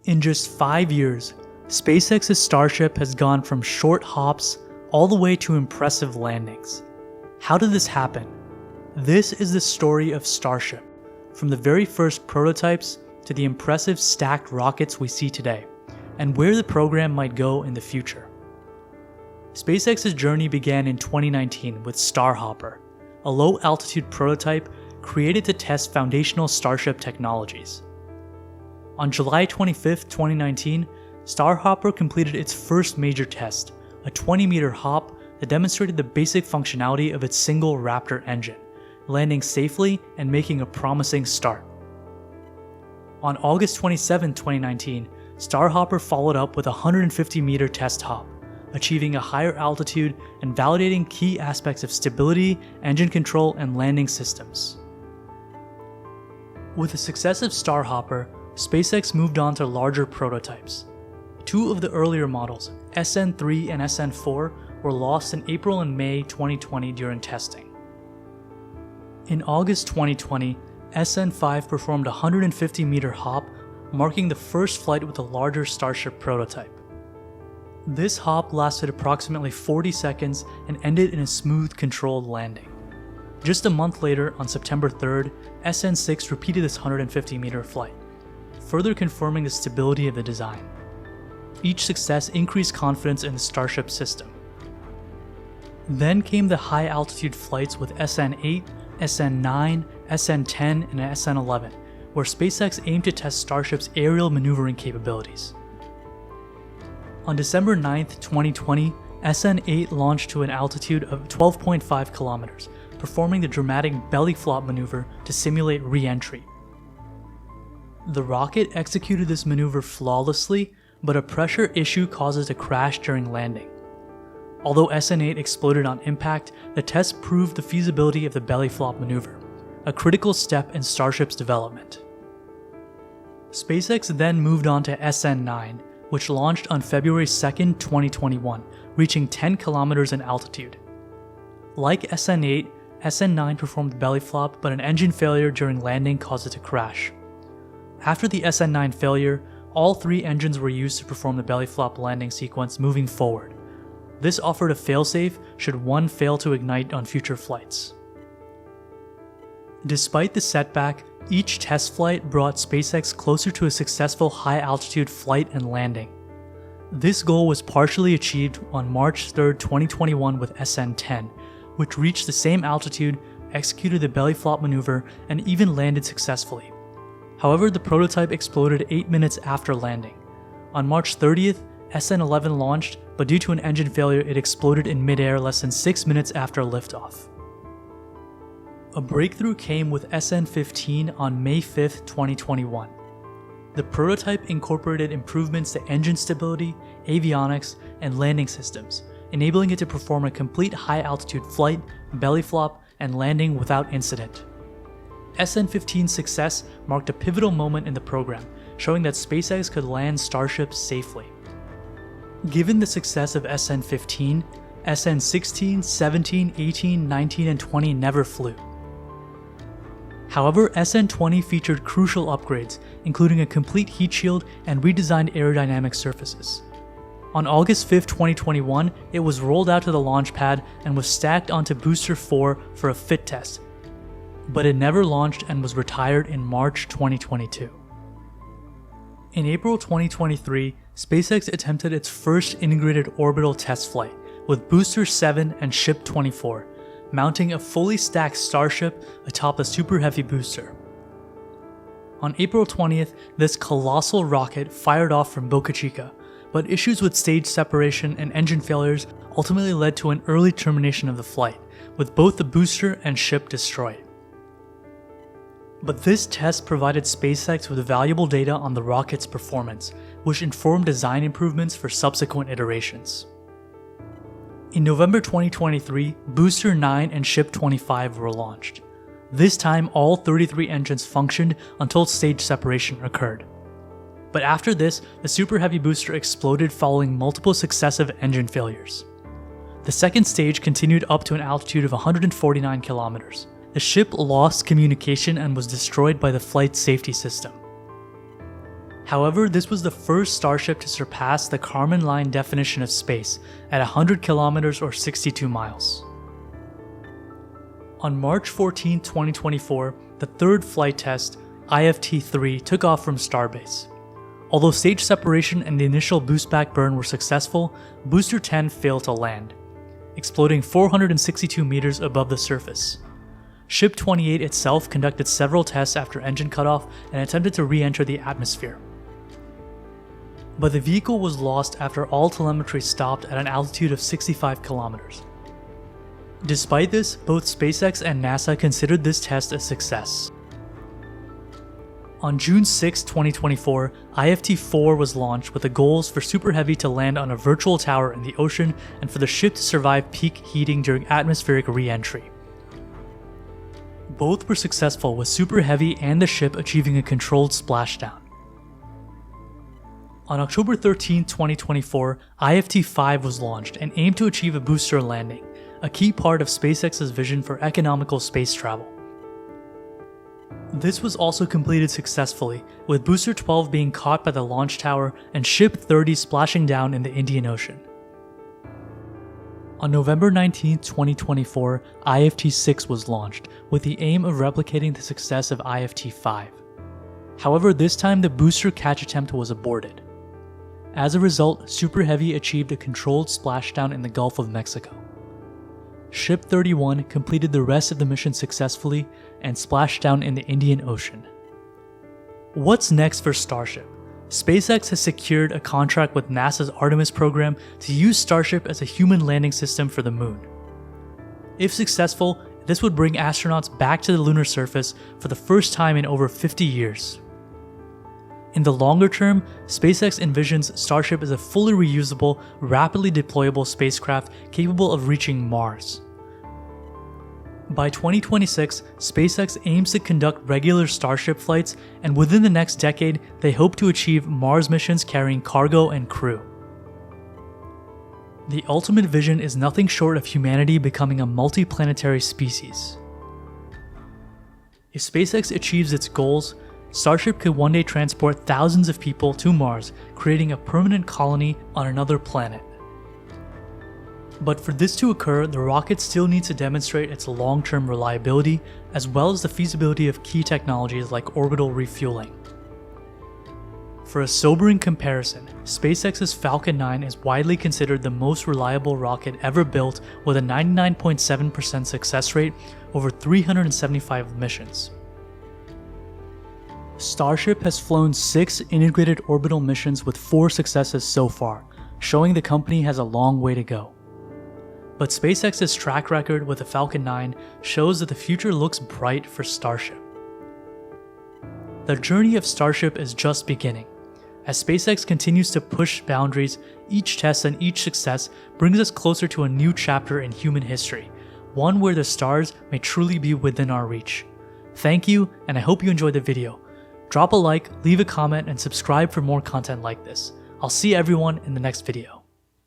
In just 5 years, SpaceX's Starship has gone from short hops all the way to impressive landings. How did this happen? This is the story of Starship, from the very first prototypes to the impressive stacked rockets we see today, and where the program might go in the future. SpaceX's journey began in 2019 with Starhopper, a low-altitude prototype created to test foundational Starship technologies. On July 25, 2019, Starhopper completed its first major test, a 20-meter hop that demonstrated the basic functionality of its single Raptor engine, landing safely and making a promising start. On August 27, 2019, Starhopper followed up with a 150-meter test hop, achieving a higher altitude and validating key aspects of stability, engine control, and landing systems. With the success of Starhopper, SpaceX moved on to larger prototypes. Two of the earlier models, SN3 and SN4, were lost in April and May 2020 during testing. In August 2020, SN5 performed a 150-meter hop, marking the first flight with a larger Starship prototype. This hop lasted approximately 40 seconds and ended in a smooth, controlled landing. Just a month later, on September 3rd, SN6 repeated this 150-meter flight, further confirming the stability of the design. Each success increased confidence in the Starship system. Then came the high-altitude flights with SN8, SN9, SN10, and SN11, where SpaceX aimed to test Starship's aerial maneuvering capabilities. On December 9, 2020, SN8 launched to an altitude of 12.5 kilometers, performing the dramatic belly flop maneuver to simulate re-entry. The rocket executed this maneuver flawlessly, but a pressure issue causes a crash during landing. Although SN8 exploded on impact, the test proved the feasibility of the belly flop maneuver, a critical step in Starship's development. SpaceX then moved on to SN9, which launched on February 2, 2021, reaching 10 kilometers in altitude. Like SN8, SN9 performed the belly flop, but an engine failure during landing caused it to crash. After the SN9 failure, all three engines were used to perform the belly flop landing sequence moving forward. This offered a failsafe should one fail to ignite on future flights. Despite the setback, each test flight brought SpaceX closer to a successful high-altitude flight and landing. This goal was partially achieved on March 3, 2021 with SN10, which reached the same altitude, executed the belly flop maneuver, and even landed successfully. However, the prototype exploded 8 minutes after landing. On March 30th, SN11 launched, but due to an engine failure, it exploded in midair less than 6 minutes after liftoff. A breakthrough came with SN15 on May 5, 2021. The prototype incorporated improvements to engine stability, avionics, and landing systems, enabling it to perform a complete high-altitude flight, belly flop, and landing without incident. SN15's success marked a pivotal moment in the program, showing that SpaceX could land Starships safely. Given the success of SN15, SN16, 17, 18, 19, and 20 never flew. However, SN20 featured crucial upgrades, including a complete heat shield and redesigned aerodynamic surfaces. On August 5, 2021, it was rolled out to the launch pad and was stacked onto Booster 4 for a fit test, but it never launched and was retired in March 2022. In April 2023, SpaceX attempted its first integrated orbital test flight with Booster 7 and Ship 24, mounting a fully stacked Starship atop the Superheavy booster. On April 20th, this colossal rocket fired off from Boca Chica, but issues with stage separation and engine failures ultimately led to an early termination of the flight, with both the booster and ship destroyed. But this test provided SpaceX with valuable data on the rocket's performance, which informed design improvements for subsequent iterations. In November 2023, Booster 9 and Ship 25 were launched. This time, all 33 engines functioned until stage separation occurred. But after this, the Super Heavy booster exploded following multiple successive engine failures. The second stage continued up to an altitude of 149 kilometers. The ship lost communication and was destroyed by the flight safety system. However, this was the first Starship to surpass the Kármán line definition of space at 100 kilometers or 62 miles. On March 14, 2024, the third flight test, IFT-3, took off from Starbase. Although stage separation and the initial boost back burn were successful, Booster 10 failed to land, exploding 462 meters above the surface. Ship 28 itself conducted several tests after engine cutoff and attempted to re-enter the atmosphere. But the vehicle was lost after all telemetry stopped at an altitude of 65 kilometers. Despite this, both SpaceX and NASA considered this test a success. On June 6, 2024, IFT-4 was launched with the goals for Super Heavy to land on a virtual tower in the ocean and for the ship to survive peak heating during atmospheric re-entry. Both were successful, with Super Heavy and the ship achieving a controlled splashdown. On October 13, 2024, IFT-5 was launched and aimed to achieve a booster landing, a key part of SpaceX's vision for economical space travel. This was also completed successfully, with Booster 12 being caught by the launch tower and Ship 30 splashing down in the Indian Ocean. On November 19, 2024, IFT-6 was launched, with the aim of replicating the success of IFT-5. However, this time the booster catch attempt was aborted. As a result, Super Heavy achieved a controlled splashdown in the Gulf of Mexico. Ship 31 completed the rest of the mission successfully and splashed down in the Indian Ocean. What's next for Starship? SpaceX has secured a contract with NASA's Artemis program to use Starship as a human landing system for the moon. If successful, this would bring astronauts back to the lunar surface for the first time in over 50 years. In the longer term, SpaceX envisions Starship as a fully reusable, rapidly deployable spacecraft capable of reaching Mars. By 2026, SpaceX aims to conduct regular Starship flights, and within the next decade, they hope to achieve Mars missions carrying cargo and crew. The ultimate vision is nothing short of humanity becoming a multi-planetary species. If SpaceX achieves its goals, Starship could one day transport thousands of people to Mars, creating a permanent colony on another planet. But for this to occur, the rocket still needs to demonstrate its long-term reliability, as well as the feasibility of key technologies like orbital refueling. For a sobering comparison, SpaceX's Falcon 9 is widely considered the most reliable rocket ever built, with a 99.7% success rate over 375 missions. Starship has flown 6 integrated orbital missions with 4 successes so far, showing the company has a long way to go. But SpaceX's track record with the Falcon 9 shows that the future looks bright for Starship. The journey of Starship is just beginning. As SpaceX continues to push boundaries, each test and each success brings us closer to a new chapter in human history, one where the stars may truly be within our reach. Thank you, and I hope you enjoyed the video. Drop a like, leave a comment, and subscribe for more content like this. I'll see everyone in the next video.